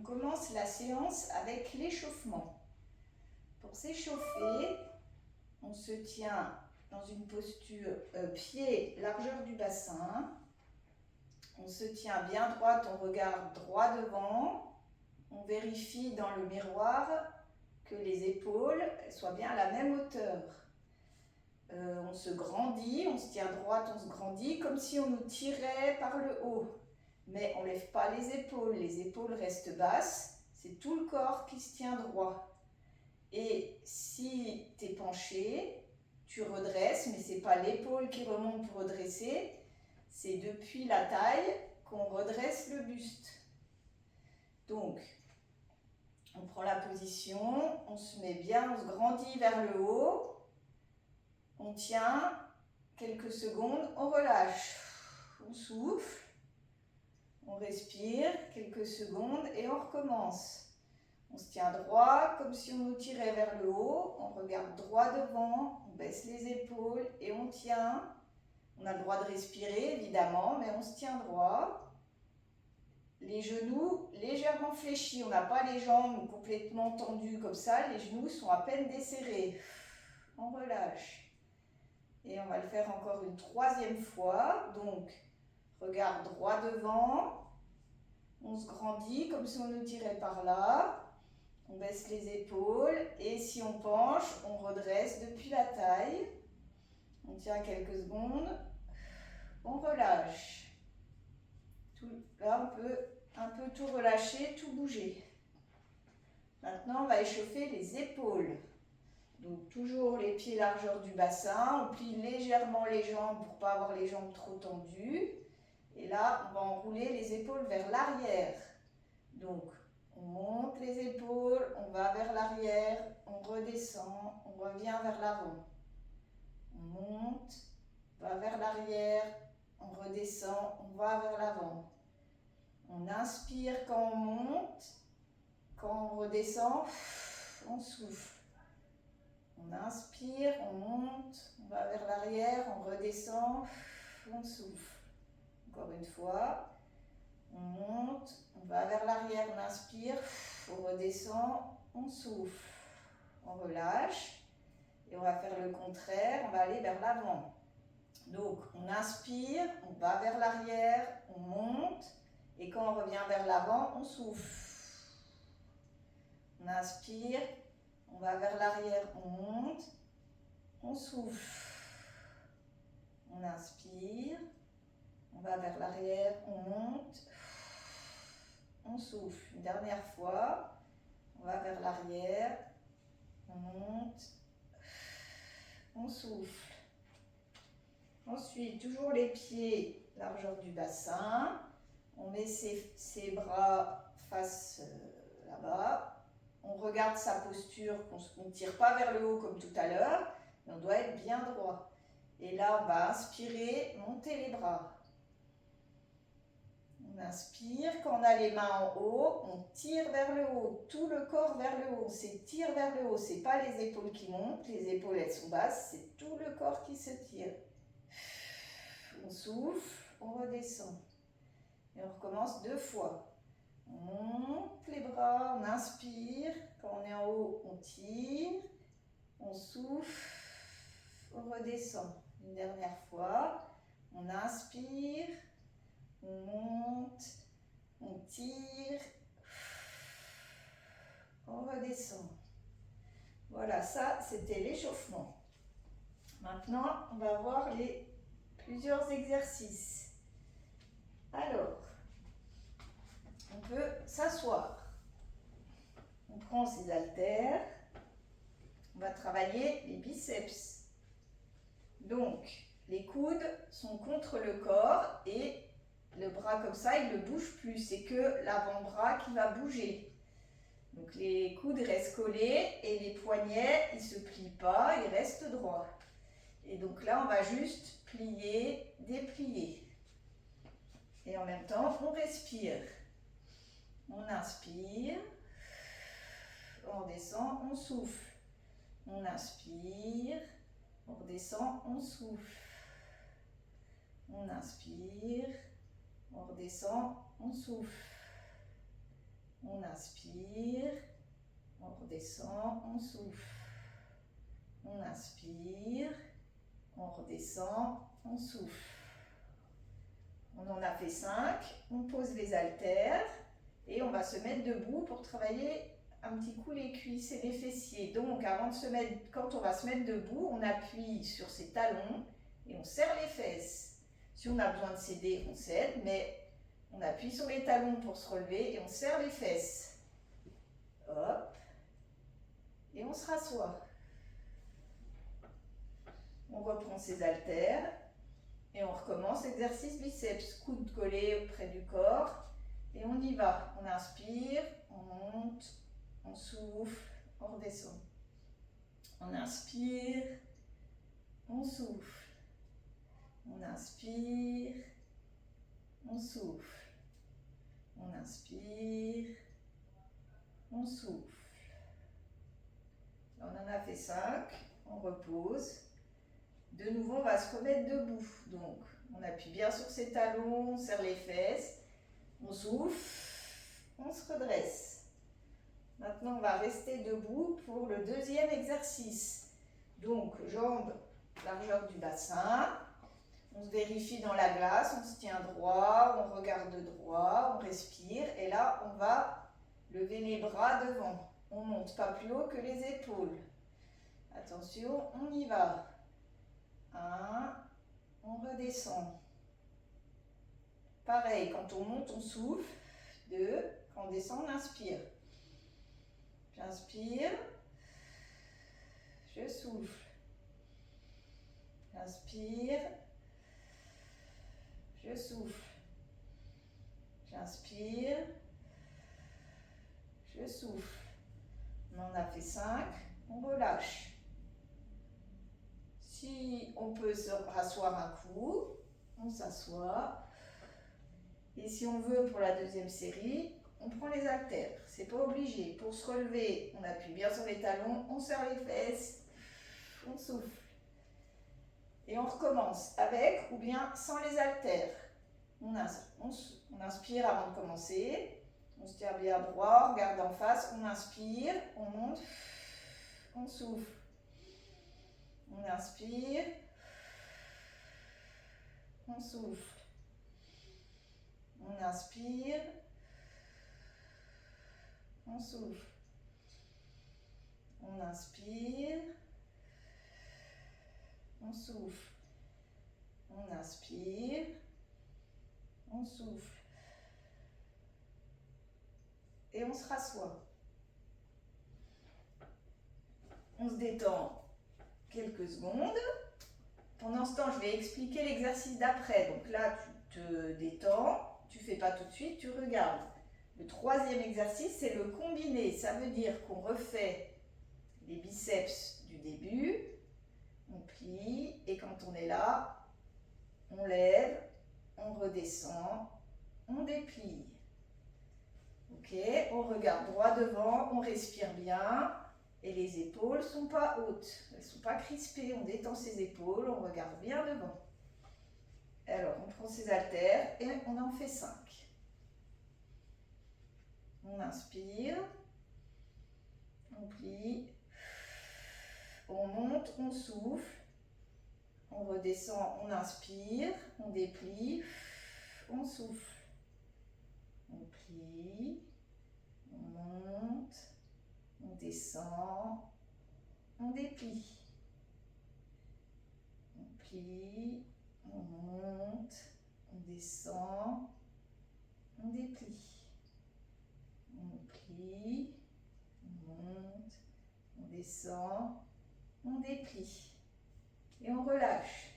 commence la séance avec l'échauffement. Pour s'échauffer, on se tient dans une posture pied, largeur du bassin. On se tient bien droite, on regarde droit devant. On vérifie dans le miroir que les épaules soient bien à la même hauteur. On se grandit, on se tient droite, on se grandit comme si on nous tirait par le haut. Mais on ne lève pas les épaules restent basses, c'est tout le corps qui se tient droit. Et si tu es penché, tu redresses, mais ce n'est pas l'épaule qui remonte pour redresser, c'est depuis la taille qu'on redresse le buste. Donc, on prend la position, on se met bien, on se grandit vers le haut, on tient quelques secondes, on relâche, on souffle, on respire quelques secondes et on recommence. On se tient droit comme si on nous tirait vers le haut, on regarde droit devant, on baisse les épaules et on tient. On a le droit de respirer évidemment, mais on se tient droit. Les genoux légèrement fléchis, on n'a pas les jambes complètement tendues comme ça, les genoux sont à peine desserrés. On relâche. Et on va le faire encore une troisième fois. Donc, regarde droit devant, on se grandit comme si on nous tirait par là. On baisse les épaules et si on penche, on redresse depuis la taille. On tient quelques secondes. On relâche. Là, on peut un peu tout relâcher, tout bouger. Maintenant, on va échauffer les épaules. Donc, toujours les pieds largeur du bassin. On plie légèrement les jambes pour ne pas avoir les jambes trop tendues. Et là, on va enrouler les épaules vers l'arrière. Donc, on monte les épaules, on va vers l'arrière, on redescend, on revient vers l'avant. On monte, on va vers l'arrière, on redescend, on va vers l'avant. On inspire quand on monte, quand on redescend, on souffle. On inspire, on monte, on va vers l'arrière, on redescend, on souffle. Encore une fois. On monte, on va vers l'arrière, on inspire, on redescend, on souffle, on relâche et on va faire le contraire, on va aller vers l'avant. Donc on inspire, on va vers l'arrière, on monte et quand on revient vers l'avant, on souffle. On inspire, on va vers l'arrière, on monte, on souffle. On inspire, on va vers l'arrière, on monte. On souffle. Une dernière fois. On va vers l'arrière. On monte. On souffle. Ensuite, toujours les pieds, largeur du bassin. On met ses bras face là-bas. On regarde sa posture. On ne tire pas vers le haut comme tout à l'heure. Mais on doit être bien droit. Et là, on va inspirer, monter les bras. On inspire, quand on a les mains en haut, on tire vers le haut, tout le corps vers le haut, on s'étire vers le haut, ce n'est pas les épaules qui montent, les épaules elles sont basses, c'est tout le corps qui se tire. On souffle, on redescend et on recommence 2 fois. On monte les bras, on inspire, quand on est en haut, on tire, on souffle, on redescend. Une dernière fois, on inspire. On monte, on tire, on redescend. Voilà, ça c'était l'échauffement. Maintenant, on va voir les plusieurs exercices. Alors, on peut s'asseoir. On prend ses haltères. On va travailler les biceps. Donc, les coudes sont contre le corps et le bras comme ça, il ne bouge plus, c'est que l'avant-bras qui va bouger. Donc les coudes restent collés et les poignets, ils ne se plient pas, ils restent droits. Et donc là, on va juste plier, déplier. Et en même temps, on respire. On inspire, on redescend, on souffle. On inspire, on redescend, on souffle. On inspire. On redescend, on souffle. On inspire, on redescend, on souffle. On inspire, on redescend, on souffle. On en a fait 5, on pose les haltères et on va se mettre debout pour travailler un petit coup les cuisses et les fessiers. Donc quand on va se mettre debout, on appuie sur ses talons et on serre les fesses. Si on a besoin de céder, on cède, mais on appuie sur les talons pour se relever et on serre les fesses. Hop. Et on se rassoit. On reprend ses haltères et on recommence l'exercice biceps. Coude collé près du corps et on y va. On inspire, on monte, on souffle, on redescend. On inspire, on souffle. On inspire, on souffle. On inspire, on souffle. On en a fait 5, on repose. De nouveau, on va se remettre debout. Donc, on appuie bien sur ses talons, on serre les fesses, on souffle, on se redresse. Maintenant, on va rester debout pour le deuxième exercice. Donc, jambes, largeur du bassin. On se vérifie dans la glace, on se tient droit, on regarde droit, on respire. Et là, on va lever les bras devant. On monte pas plus haut que les épaules. Attention, on y va. 1, on redescend. Pareil, quand on monte, on souffle. 2, quand on descend, on inspire. J'inspire, je souffle. J'inspire, je souffle. J'inspire, je souffle. On en a fait 5, on relâche. Si on peut se rasseoir un coup, on s'assoit. Et si on veut pour la deuxième série, on prend les haltères. C'est pas obligé. Pour se relever, on appuie bien sur les talons, on serre les fesses, on souffle. Et on recommence avec ou bien sans les haltères. On inspire avant de commencer. On se tient bien droit, on regarde en face, on inspire, on monte, on souffle. On inspire, on souffle. On inspire, on souffle. On inspire, on souffle. On inspire, on souffle. Et on se rassoit. On se détend quelques secondes. Pendant ce temps, je vais expliquer l'exercice d'après. Donc là, tu te détends, tu ne fais pas tout de suite, tu regardes. Le troisième exercice, c'est le combiné. Ça veut dire qu'on refait les biceps du début, on plie, et quand on est là, on lève, on redescend, on déplie. Ok, on regarde droit devant, on respire bien. Et les épaules ne sont pas hautes, elles ne sont pas crispées. On détend ses épaules, on regarde bien devant. Alors, on prend ses haltères et on en fait 5. On inspire, on plie, on monte, on souffle, on redescend, on inspire, on déplie, on souffle. On plie, on monte, on descend, on déplie. On plie, on monte, on descend, on déplie. On plie, on monte, on descend, on déplie. Et on relâche.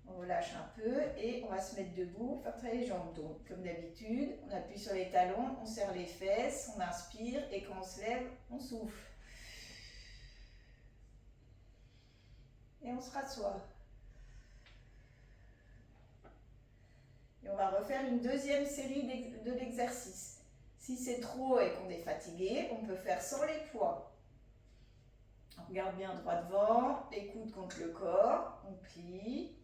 On relâche un peu et on va se mettre debout pour faire travailler les jambes. Donc, comme d'habitude, on appuie sur les talons, on serre les fesses, on inspire et quand on se lève, on souffle. Et on se rassoit. Et on va refaire une deuxième série de l'exercice. Si c'est trop et qu'on est fatigué, on peut faire sans les poids. On regarde bien droit devant, les coudes contre le corps, on plie,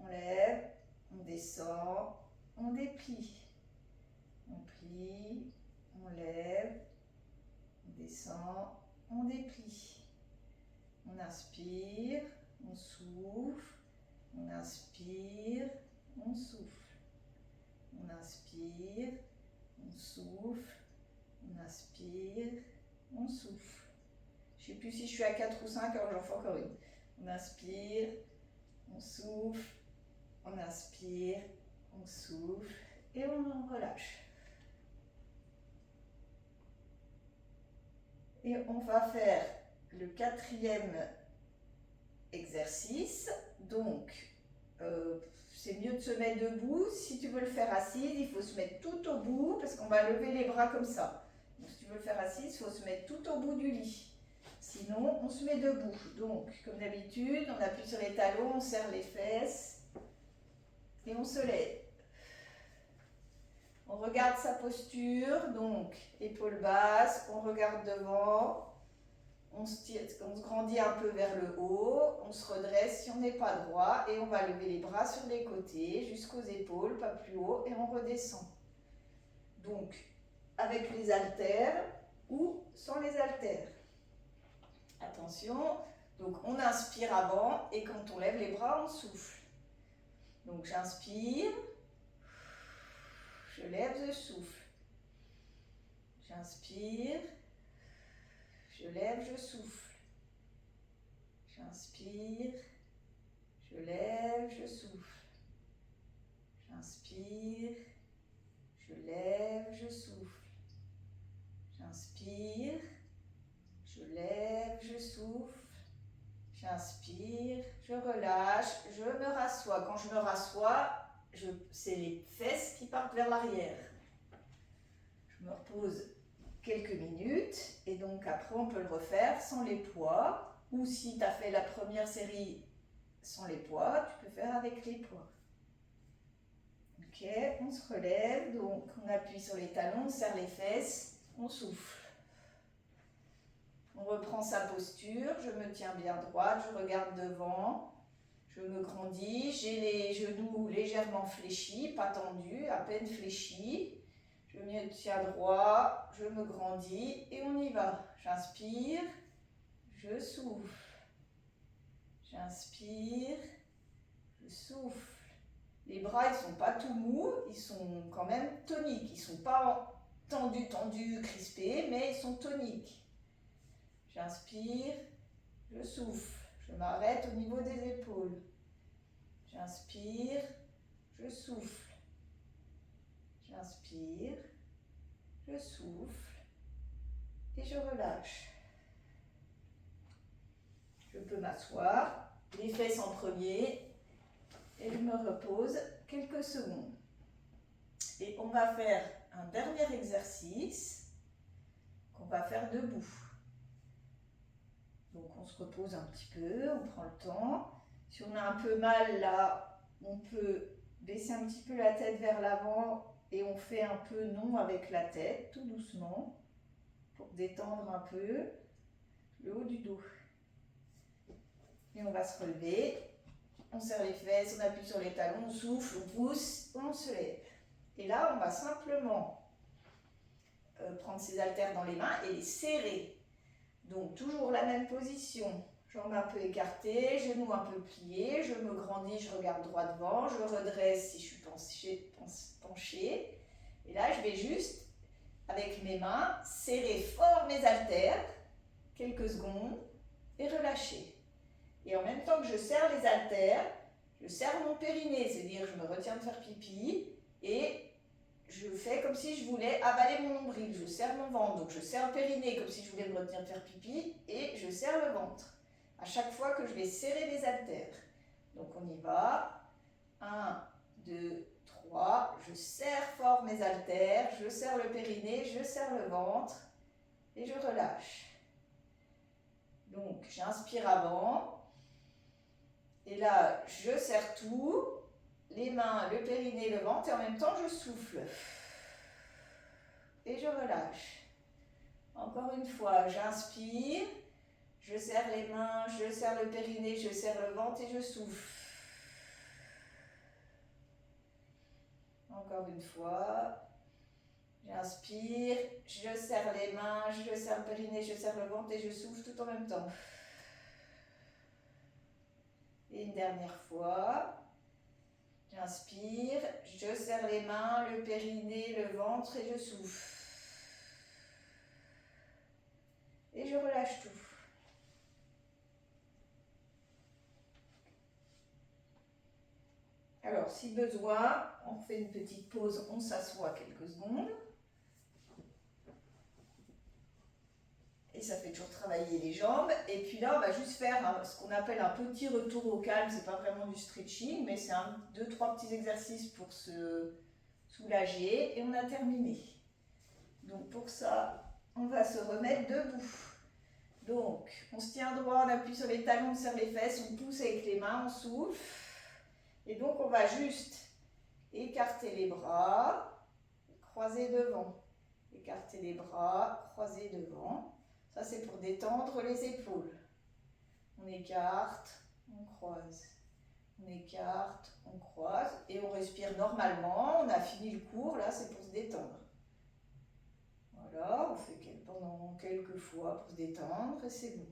on lève, on descend, on déplie. On plie, on lève, on descend, on déplie. On inspire, on souffle, on inspire, on souffle. On inspire, on souffle, on inspire, on souffle. Je ne sais plus si je suis à 4 ou 5, alors j'en fais encore une. On inspire, on souffle, on inspire, on souffle et on relâche. Et on va faire le 4e exercice. Donc, c'est mieux de se mettre debout. Si tu veux le faire assise, il faut se mettre tout au bout parce qu'on va lever les bras comme ça. Donc, si tu veux le faire assise, il faut se mettre tout au bout du lit. Sinon, on se met debout. Donc, comme d'habitude, on appuie sur les talons, on serre les fesses et on se lève. On regarde sa posture, donc épaules basses, on regarde devant, on se grandit un peu vers le haut, on se redresse si on n'est pas droit et on va lever les bras sur les côtés jusqu'aux épaules, pas plus haut, et on redescend. Donc, avec les haltères ou sans les haltères. Attention, donc on inspire avant et quand on lève les bras, on souffle. Donc j'inspire. Je lève, je souffle. J'inspire. Je lève, je souffle. J'inspire. Je lève, je souffle. J'inspire. Je lève, je souffle. J'inspire. Je lève, je souffle. J'inspire. Je relâche. Je me rassois. Quand je me rassois, c'est les fesses qui partent vers l'arrière. Je me repose quelques minutes et donc après on peut le refaire sans les poids ou si tu as fait la première série sans les poids, tu peux faire avec les poids. Ok, on se relève, donc on appuie sur les talons, on serre les fesses, on souffle. On reprend sa posture, je me tiens bien droite, je regarde devant. Je me grandis, j'ai les genoux légèrement fléchis, pas tendus, à peine fléchis. Je me tiens droit, je me grandis et on y va. J'inspire, je souffle. J'inspire, je souffle. Les bras, ils ne sont pas tout mous, ils sont quand même toniques. Ils ne sont pas tendus, crispés, mais ils sont toniques. J'inspire, je souffle. Je m'arrête au niveau des épaules. J'inspire, je souffle. J'inspire, je souffle et je relâche. Je peux m'asseoir, les fesses en premier et je me repose quelques secondes. Et on va faire un dernier exercice qu'on va faire debout. Donc on se repose un petit peu, on prend le temps. Si on a un peu mal là, on peut baisser un petit peu la tête vers l'avant et on fait un peu non avec la tête, tout doucement, pour détendre un peu le haut du dos. Et on va se relever, on serre les fesses, on appuie sur les talons, on souffle, on pousse, on se lève. Et là, on va simplement prendre ses haltères dans les mains et les serrer. Donc toujours la même position. Jambes un peu écartées, genoux un peu pliés, je me grandis, je regarde droit devant, je redresse si je suis penchée. Et là, je vais juste, avec mes mains, serrer fort mes haltères, quelques secondes, et relâcher. Et en même temps que je serre les haltères, je serre mon périnée, c'est-à-dire je me retiens de faire pipi, et je fais comme si je voulais avaler mon nombril, je serre mon ventre, donc je serre le périnée comme si je voulais me retenir de faire pipi, et je serre le ventre. À chaque fois que je vais serrer les haltères. Donc on y va. 1, 2, 3. Je serre fort mes haltères, je serre le périnée, je serre le ventre et je relâche. Donc j'inspire avant. Et là, je serre tout. Les mains, le périnée, le ventre et en même temps je souffle. Et je relâche. Encore une fois, j'inspire. Je serre les mains, je serre le périnée, je serre le ventre et je souffle. Encore une fois. J'inspire, je serre les mains, je serre le périnée, je serre le ventre et je souffle tout en même temps. Et une dernière fois. J'inspire, je serre les mains, le périnée, le ventre et je souffle. Et je relâche tout. Alors, si besoin, on fait une petite pause, on s'assoit quelques secondes. Et ça fait toujours travailler les jambes. Et puis là, on va juste faire ce qu'on appelle un petit retour au calme. C'est pas vraiment du stretching, mais c'est 2-3 petits exercices pour se soulager. Et on a terminé. Donc pour ça, on va se remettre debout. Donc, on se tient droit, on appuie sur les talons, on serre les fesses, on pousse avec les mains, on souffle. Et donc, on va juste écarter les bras, croiser devant. Écarter les bras, croiser devant. Ça, c'est pour détendre les épaules. On écarte, on croise. On écarte, on croise. Et on respire normalement. On a fini le cours, là, c'est pour se détendre. Voilà, on fait pendant quelques fois pour se détendre et c'est bon.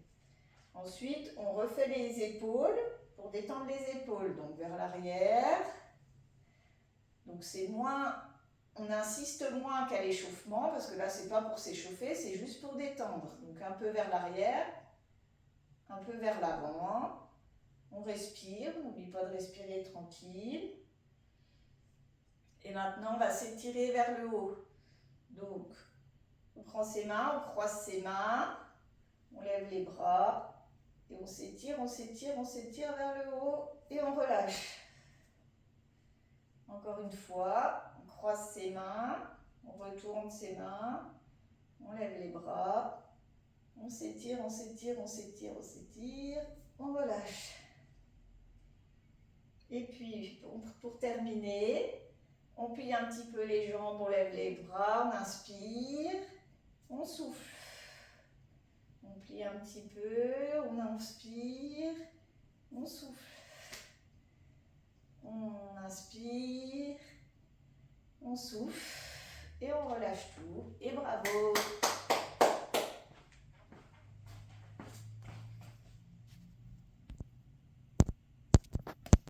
Ensuite, on refait les épaules pour détendre les épaules. Donc vers l'arrière. Donc c'est moins, on insiste moins qu'à l'échauffement parce que là c'est pas pour s'échauffer, c'est juste pour détendre. Donc un peu vers l'arrière, un peu vers l'avant. On respire, n'oublie pas de respirer tranquille. Et maintenant on va s'étirer vers le haut. Donc on prend ses mains, on croise ses mains, on lève les bras et on s'étire, on s'étire, on s'étire vers le haut et on relâche. Encore une fois, on croise ses mains, on retourne ses mains, on lève les bras, on s'étire, on s'étire, on s'étire, on s'étire, on relâche. Et puis pour terminer, on plie un petit peu les jambes, on lève les bras, on inspire. On souffle, on plie un petit peu, on inspire, on souffle, on inspire, on souffle et on relâche tout et bravo!